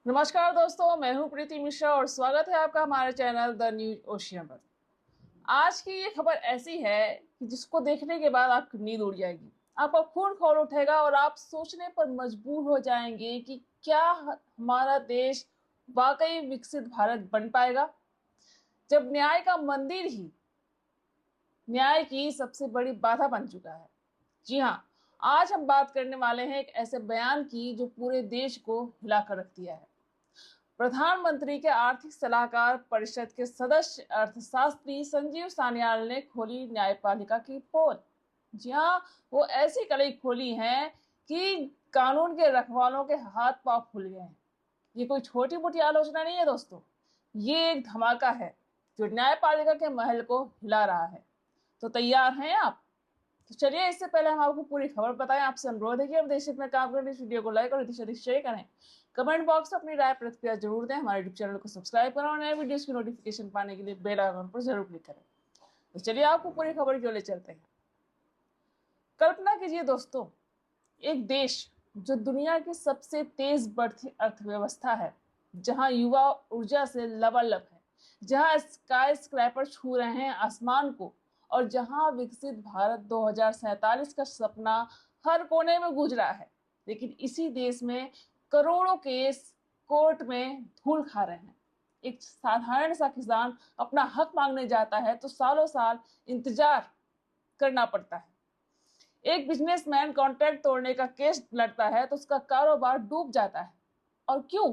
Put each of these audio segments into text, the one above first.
नमस्कार दोस्तों, मैं हूं प्रीति मिश्रा और स्वागत है आपका हमारे चैनल द न्यूज ओशियन पर। आज की ये खबर ऐसी है कि जिसको देखने के बाद आपकी नींद उड़ जाएगी, आपका खून खौल उठेगा और आप सोचने पर मजबूर हो जाएंगे कि क्या हमारा देश वाकई विकसित भारत बन पाएगा, जब न्याय का मंदिर ही न्याय की सबसे बड़ी बाधा बन चुका है। जी हाँ, आज हम बात करने वाले हैं एक ऐसे बयान की जो पूरे देश को हिलाकर रख दिया है। प्रधानमंत्री के आर्थिक सलाहकार परिषद के सदस्य अर्थशास्त्री संजीव सान्याल ने खोली न्यायपालिका की पोल। जी हाँ, वो ऐसी कड़ी खोली है कि कानून के रखवालों के हाथ पांव फूल गए हैं। ये कोई छोटी मोटी आलोचना नहीं है दोस्तों, ये एक धमाका है जो न्यायपालिका के महल को हिला रहा है। तो तैयार हैं आप? तो चलिए, इससे पहले हम आपको पूरी खबर बताएं, आपसे अनुरोध है कि हम देश हित में काम करें, इस वीडियो को लाइक और अधिक से अधिक शेयर करें। कमेंट बॉक्स में अपनी राय प्रतिक्रिया जरूर दें। हमारे यूट्यूब चैनल को सब्सक्राइब करें और नए वीडियोस की नोटिफिकेशन पाने के लिए बेल आइकन पर जरूर क्लिक करें। तो चलिए, आपको पूरी खबर जो ले चलते हैं। कल्पना कीजिए दोस्तों, एक देश जो दुनिया की सबसे तेज बढ़ती अर्थव्यवस्था है, जहां युवा ऊर्जा से लबालब है, जहां स्काई स्क्रैपर छू रहे हैं आसमान को, और जहां विकसित भारत 2047 का सपना हर कोने में गूंज रहा है, लेकिन इसी देश में करोड़ों केस कोर्ट में धूल खा रहे हैं। एक साधारण सा किसान अपना हक मांगने जाता है तो सालों साल इंतजार करना पड़ता है। एक बिजनेसमैन कॉन्ट्रैक्ट तोड़ने का केस लड़ता है तो उसका कारोबार डूब जाता है। और क्यों?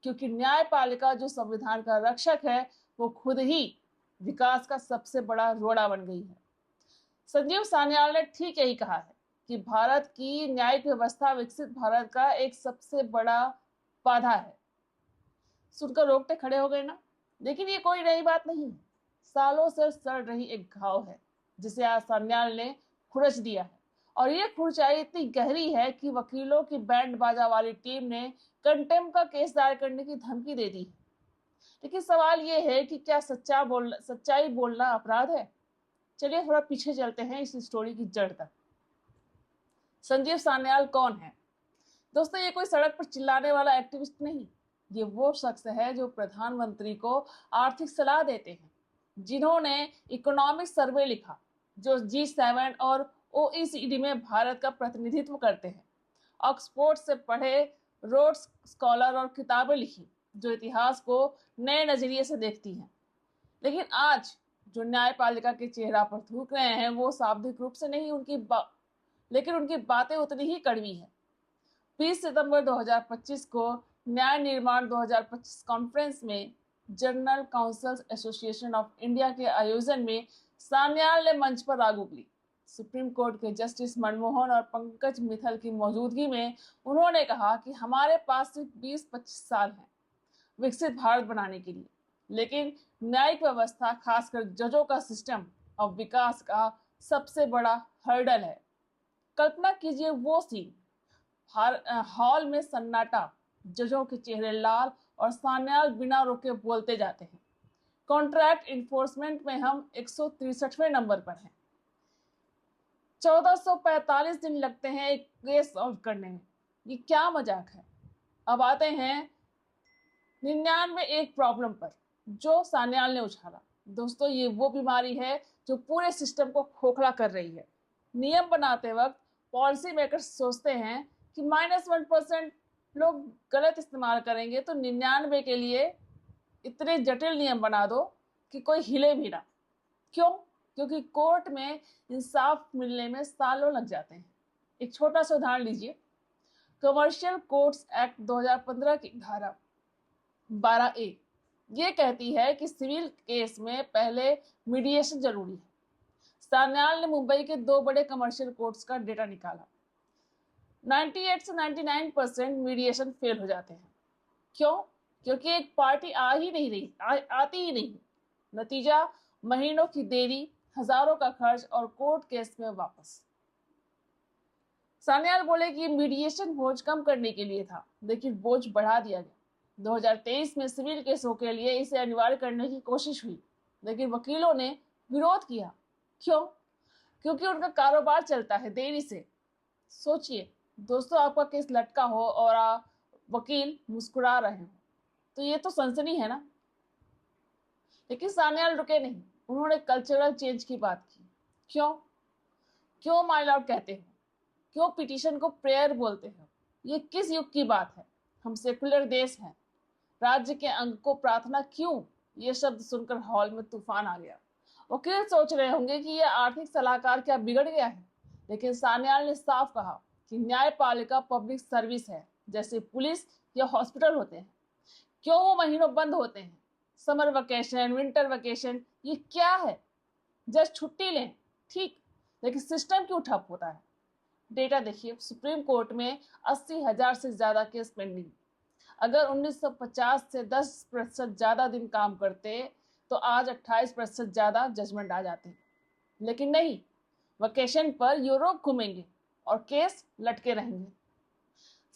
क्योंकि न्यायपालिका जो संविधान का रक्षक है, वो खुद ही विकास का सबसे बड़ा रोड़ा बन गई है। संजीव सान्याल ने ठीक यही कहा है कि भारत की न्यायिक व्यवस्था विकसित भारत का एक सबसे बड़ा बाधा है। सुनकर रोकते खड़े हो गए ना? लेकिन ये कोई नई बात नहीं है, सालों से सड़ रही एक घाव है जिसे आज सान्याल ने खुरच दिया है। और ये खुरचाई इतनी गहरी है कि वकीलों की बैंड बाजा वाली टीम ने कंटेम्प्ट का केस दायर करने की धमकी दे दी है। लेकिन सवाल ये है कि क्या सच्चाई बोलना अपराध है? चलिए थोड़ा पीछे चलते हैं इस स्टोरी की जड़ तक। संजीव सान्याल कौन है दोस्तों? ये कोई सड़क पर चिल्लाने वाला एक्टिविस्ट नहीं, ये वो शख्स है जो प्रधानमंत्री को आर्थिक सलाह देते हैं, जिन्होंने इकोनॉमिक सर्वे लिखा, जो G7 और OECD में भारत का प्रतिनिधित्व करते हैं, ऑक्सफोर्ड से पढ़े रोड्स स्कॉलर और किताबें लिखी जो इतिहास को नए नजरिए से देखती हैं। लेकिन आज जो न्यायपालिका के चेहरा पर थूक रहे हैं वो शाब्दिक रूप से नहीं, लेकिन उनकी बातें उतनी ही कड़वी है। 20 सितंबर 2025 को न्याय निर्माण 2025 कॉन्फ्रेंस में journal council association of India के आयोजन में सान्याल ने मंच पर आग उगली। सुप्रीम कोर्ट के जस्टिस मनमोहन और पंकज मित्तल की मौजूदगी में उन्होंने कहा कि हमारे पास सिर्फ 20-25 साल हैं विकसित भारत बनाने के लिए, लेकिन न्यायिक व्यवस्था, खासकर जजों का सिस्टम, अब विकास का सबसे बड़ा हर्डल है। कल्पना कीजिए वो सीन, हॉल में सन्नाटा, जजों के चेहरे लाल और सान्याल बिना रुके बोलते जाते हैं। कॉन्ट्रैक्ट इन्फोर्समेंट में हम 163वें नंबर पर हैं। 1445 दिन लगते हैं एक केस सॉल्व करने में। ये क्या मजाक है? अब आते हैं 99 एक प्रॉब्लम पर जो सान्याल ने उछाला। दोस्तों, ये वो बीमारी है जो पूरे सिस्टम को खोखला कर रही है। नियम बनाते वक्त पॉलिसी मेकर्स सोचते हैं कि -1% लोग गलत इस्तेमाल करेंगे, तो 99 के लिए इतने जटिल नियम बना दो कि कोई हिले भी ना। क्यों? क्योंकि कोर्ट में इंसाफ मिलने में सालों लग जाते हैं। एक छोटा सा उदाहरण लीजिए। कमर्शियल कोर्ट्स एक्ट 2015 की धारा 12A ये कहती है कि सिविल केस में पहले मीडिएशन जरूरी है। सान्याल ने मुंबई के 2 बड़े कमर्शियल कोर्ट्स का डेटा निकाला। 98 से 99% मीडिएशन फेल हो जाते हैं। क्यों? क्योंकि एक पार्टी आती ही नहीं। नतीजा, महीनों की देरी, हजारों का खर्च और कोर्ट केस में वापस। सान्याल बोले कि मीडिएशन बोझ कम करने के लिए था, लेकिन बोझ बढ़ा दिया गया। 2023 में सिविल केसों के लिए इसे अनिवार्य करने की कोशिश हुई, लेकिन वकीलों ने विरोध किया। क्यों? क्योंकि उनका कारोबार चलता है देरी से। सोचिए दोस्तों, आपका केस लटका हो और वकील मुस्कुरा रहे हो तो ये तो सनसनी है ना। लेकिन सान्याल रुके नहीं, उन्होंने कल्चरल चेंज की बात की। क्यों? क्यों माय लॉर्ड कहते हो? क्यों पिटीशन को प्रेयर बोलते हो? ये किस युग की बात है? हम सेकुलर देश हैं। राज्य के अंग को प्रार्थना क्यों? ये शब्द सुनकर हॉल में तूफान आ गया। वकील सोच रहे होंगे कि यह आर्थिक सलाहकार क्या बिगड़ गया है, लेकिन सान्याल ने साफ कहा कि न्यायपालिका पब्लिक सर्विस है, जैसे पुलिस या हॉस्पिटल होते हैं। क्यों वो महीनों बंद होते हैं? समर वेकेशन, विंटर वेकेशन, ये क्या है? जस्ट छुट्टी लें, ठीक, लेकिन सिस्टम क्यों ठप होता है? डेटा देखिए, सुप्रीम कोर्ट में 80,000 से ज्यादा केस पेंडिंग। अगर 1950 से 10% ज्यादा दिन काम करते तो आज 28% ज्यादा जजमेंट आ जाते। लेकिन नहीं, वेकेशन पर यूरोप घूमेंगे और केस लटके रहेंगे।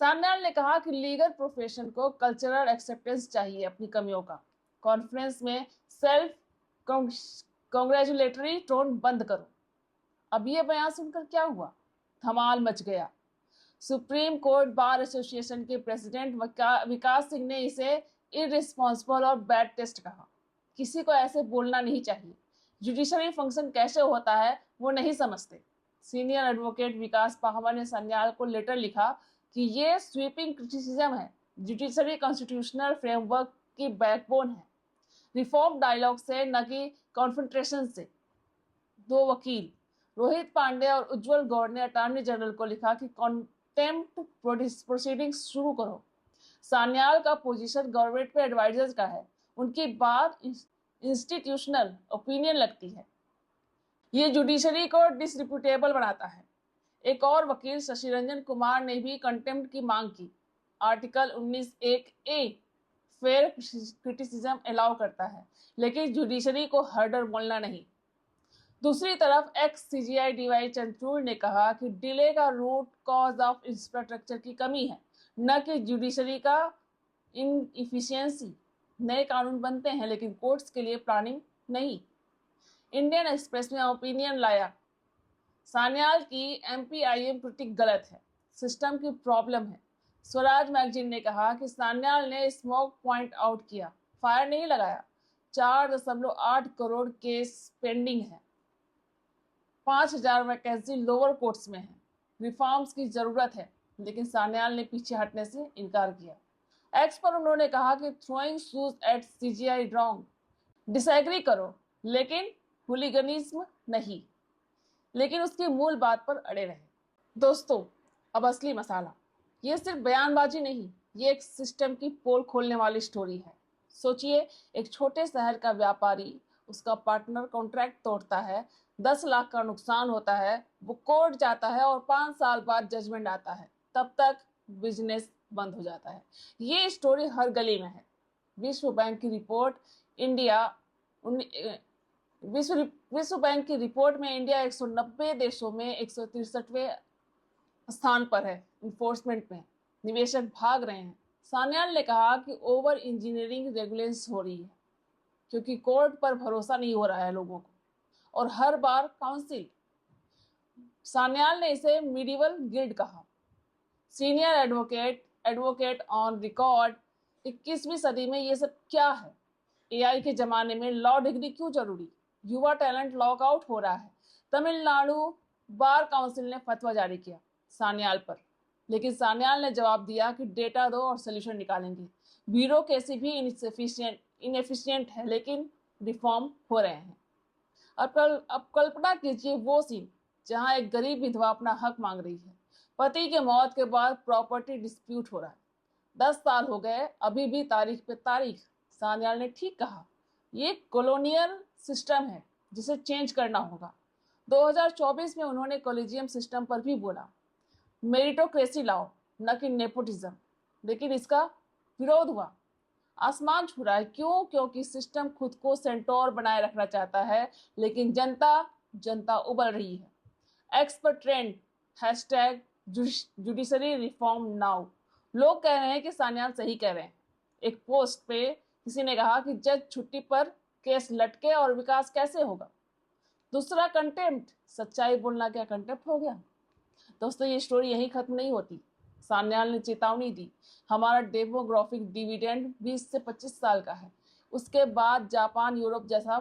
सान्याल ने कहा कि लीगल प्रोफेशन को कल्चरल एक्सेप्टेंस चाहिए अपनी कमियों का। कॉन्फ्रेंस में सेल्फ कॉन्ग्रेचुलेटरी टोन बंद करो। अब ये बयान सुनकर क्या हुआ? धमाल मच गया। सुप्रीम कोर्ट बार एसोसिएशन के प्रेसिडेंट विकास सिंह ने इसे इररिस्पॉन्सिबल और बैड टेस्ट कहा। किसी को ऐसे बोलना नहीं चाहिए। जुडिशरी फंक्शन कैसे होता है वो नहीं समझते। सीनियर एडवोकेट विकास पाहवा ने सान्याल को लेटर लिखा कि ये स्वीपिंग क्रिटिसिज्म है, जुडिशरी कॉन्स्टिट्यूशनल फ्रेमवर्क की बैकबोन है, रिफॉर्म डायलॉग से न कि कॉन्फेंट्रेशन से। दो वकील रोहित पांडे और उज्जवल गौड़ ने अटॉर्नी जनरल को लिखा कि कॉन्टेम्प्ट प्रोसीडिंग्स शुरू करो। सान्याल का पोजीशन गवर्नमेंट पे एडवाइजर्स का है, उनकी बात इंस्टीट्यूशनल ओपिनियन लगती है। ये जुडिशरी को डिसरिप्यूटेबल बनाता है। एक और वकील शशि रंजन कुमार ने भी कंटेम्प्ट की मांग की। Article 19(1)(a fair criticism allow करता है, लेकिन जुडिशरी को हर्डर बोलना नहीं। दूसरी तरफ एक्स सीजीआई डीवाई चंद्रचूड़ ने कहा कि डिले का रूट कॉज ऑफ इंफ्रास्ट्रक्चर की कमी है, न कि जुडिशरी का इनएफिशिएंसी। नए कानून बनते हैं लेकिन कोर्ट्स के लिए प्लानिंग नहीं। इंडियन एक्सप्रेस में ओपिनियन लाया, सान्याल की एमपीआईएम क्रिटिक गलत है, सिस्टम की प्रॉब्लम है। स्वराज मैगजीन ने कहा कि सान्याल ने स्मोक पॉइंट आउट किया, फायर नहीं लगाया। 4.8 करोड़ केस पेंडिंग है, 5,000 वैकेंसी लोअर कोर्ट्स में है। रिफॉर्म्स की जरूरत है, लेकिन सान्याल ने पीछे हटने से इनकार किया। एक्स पर उन्होंने कहा कि throwing shoes at CGI wrong. Disagree करो, लेकिन हुलिगनिज्म नहीं। लेकिन उसकी मूल बात पर अड़े रहे। दोस्तों, अब असली मसाला। ये सिर्फ बयानबाजी नहीं, ये एक सिस्टम की पोल खोलने वाली स्टोरी है। सोचिए, एक छोटे शहर का व्यापारी, उसका पार्टनर कॉन्ट्रैक्ट तोड़ता है, 10 लाख का नुकसान होता है, वो कोर्ट जाता है और 5 साल बाद जजमेंट आता है। तब तक बिजनेस बंद हो जाता है। ये स्टोरी हर गली में है। विश्व बैंक की रिपोर्ट इंडिया विश्व बैंक की रिपोर्ट में इंडिया 190 देशों में 163वें स्थान पर है। इन्फोर्समेंट में निवेशक भाग रहे हैं। सान्याल ने कहा कि ओवर इंजीनियरिंग रेगुलेशंस हो रही है, क्योंकि कोर्ट पर भरोसा नहीं हो रहा है लोगों को, और हर बार काउंसिल। सान्याल ने इसे मिडिवल गिल्ड कहा। सीनियर एडवोकेट ऑन रिकॉर्ड, 21वीं सदी में ये सब क्या है? एआई के जमाने में लॉ डिग्री क्यों जरूरी? युवा टैलेंट लॉकआउट हो रहा है। तमिलनाडु बार काउंसिल ने फतवा जारी किया सान्याल पर, लेकिन सान्याल ने जवाब दिया कि डेटा दो और सोल्यूशन निकालेंगे। ब्यूरोक्रेसी भी इनएफिशिएंट है, लेकिन रिफॉर्म हो रहे हैं। अब कल्पना कीजिए वो सीन जहां एक गरीब विधवा अपना हक मांग रही है। पति के मौत के बाद प्रॉपर्टी डिस्प्यूट हो रहा है। 10 साल हो गए, अभी भी तारीख पे तारीख। सान्याल ने ठीक कहा, ये कॉलोनियल सिस्टम है जिसे चेंज करना होगा। 2024 में उन्होंने कॉलेजियम सिस्टम पर भी बोला, मेरिटोक्रेसी लाओ, न कि नेपोटिज्म। लेकिन इसका विरोध हुआ, आसमान छू रहा है। क्यों? क्योंकि सिस्टम खुद को सेंटोर बनाए रखना चाहता है, लेकिन जनता उबल रही है। एक्स पर trend hashtag judiciary reform now. लोग कह रहे हैं कि सान्याल सही कह रहे हैं। एक पोस्ट पे किसी ने कहा कि जज छुट्टी पर, केस लटके और विकास कैसे होगा? दूसरा कंटेम्प्ट, सच्चाई बोलना क्या कंटेम्प्ट हो गया? दोस्तों, ये स्टोरी यहीं खत्म नहीं होती। सान्याल ने चेतावनी दी, हमारा डेमोग्राफिक डिविडेंड 20 से 25 साल का है, उसके बाद जापान यूरोप जैसा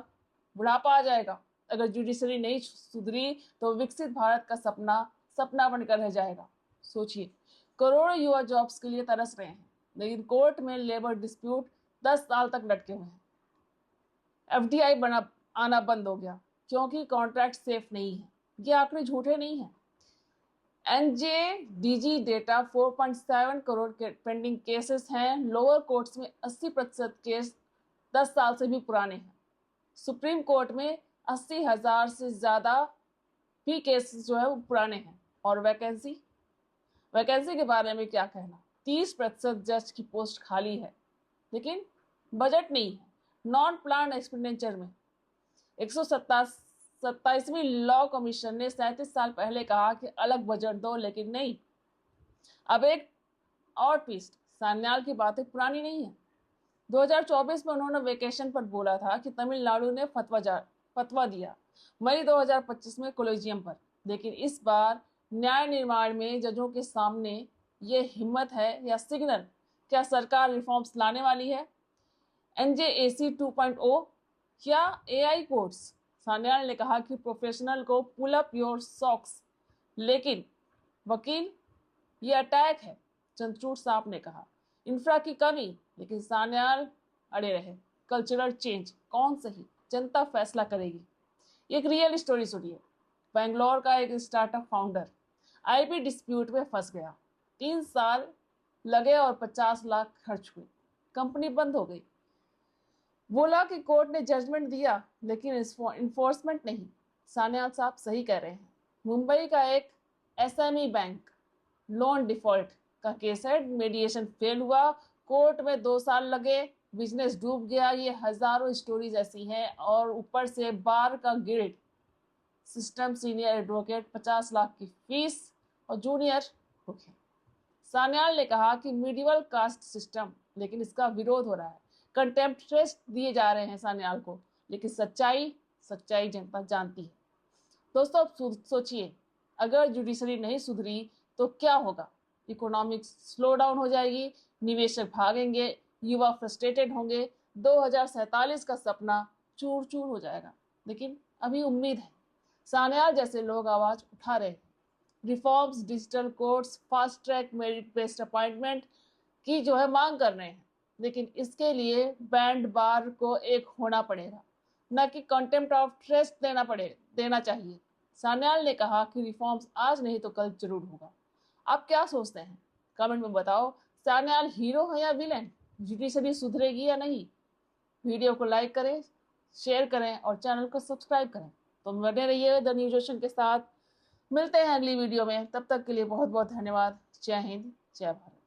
बुढ़ापा आ जाएगा। अगर जुडिशरी नहीं सुधरी तो विकसित भारत का सपना सपना बनकर रह जाएगा। सोचिए, करोड़ों युवा जॉब्स के लिए तरस रहे हैं, लेकिन कोर्ट में लेबर डिस्प्यूट 10 साल तक लटके हुए हैं। एफडीआई आना बंद हो गया क्योंकि कॉन्ट्रैक्ट सेफ नहीं है। ये आंकड़े झूठे नहीं हैं। एनजेडीजी डेटा 4.7 करोड़ के पेंडिंग केसेस हैं। लोअर कोर्ट्स में 80% केस 10 साल से भी पुराने हैं। सुप्रीम कोर्ट में 80,000 से ज्यादा भी केसेस जो है वो पुराने हैं। और वैकेंसी के बारे में क्या कहना, 30% जज की पोस्ट खाली है, लेकिन बजट नहीं है। नॉन प्लान एक्सपेंडिचर में 127वीं लॉ कमीशन ने 37 साल पहले कहा कि अलग बजट दो, लेकिन नहीं। अब एक और ट्विस्ट, सान्याल की बातें पुरानी नहीं है। 2024 में उन्होंने वेकेशन पर बोला था कि तमिलनाडु ने फतवा दिया मई 2025 में कोलेजियम पर, लेकिन इस बार न्याय निर्माण में जजों के सामने ये हिम्मत है या सिग्नल? क्या सरकार रिफॉर्म्स लाने वाली है? एनजेएसी 2.0 या एआई कोर्ट्स? सान्याल ने कहा कि प्रोफेशनल को पुल अप योर सॉक्स, लेकिन वकील ये अटैक है। चंद्रचूड़ साहब ने कहा इंफ्रा की कमी, लेकिन सान्याल अड़े रहे। कल्चरल चेंज कौन सही, जनता फैसला करेगी। एक रियल स्टोरी सुनिए। बेंगलोर का एक स्टार्टअप फाउंडर आईपी डिस्प्यूट में फंस गया। 3 साल लगे और 50 लाख खर्च हुए। कंपनी बंद हो गई। बोला कि कोर्ट ने जजमेंट दिया, लेकिन इन्फोर्समेंट नहीं। सान्याल साहब सही कह रहे हैं। मुंबई का एक एसएमई बैंक लोन डिफॉल्ट का केस है। मीडिएशन फेल हुआ, कोर्ट में 2 साल लगे, बिजनेस डूब गया। ये हजारों स्टोरीज ऐसी हैं। और ऊपर से बार का guild system, senior advocate 50 lakh की फीस और जूनियर भूखे। सान्याल ने कहा कि मिडिवल कास्ट सिस्टम, लेकिन इसका विरोध हो रहा है। कंटेम्प्ट टेस्ट दिए जा रहे हैं सान्याल को, लेकिन सच्चाई जनता जानती है। दोस्तों, अब सोचिए, अगर जुडिशरी नहीं सुधरी तो क्या होगा? इकोनॉमिक स्लो डाउन हो जाएगी, निवेशक भागेंगे, युवा फ्रस्ट्रेटेड होंगे, 2047 का सपना चूर चूर हो जाएगा। लेकिन अभी उम्मीद है। सान्याल जैसे लोग आवाज उठा रहे हैं। Reforms, digital courts, fast track merit based appointment की जो है मांग कर रहे हैं, लेकिन इसके लिए बैंड बार को एक होना पड़ेगा, न कि कंटेम्प्ट ऑफ ट्रस्ट देना चाहिए। सान्याल ने कहा कि रिफॉर्म्स आज नहीं तो कल जरूर होगा। आप क्या सोचते हैं? कमेंट में बताओ। सान्याल हीरो है या विलेन? जुडिशरी सुधरेगी या नहीं? वीडियो को लाइक करें, शेयर करें और चैनल को सब्सक्राइब करें। तो बने रहिए द न्यूज ओशन के साथ। मिलते हैं अगली वीडियो में। तब तक के लिए बहुत बहुत धन्यवाद। जय हिंद, जय भारत।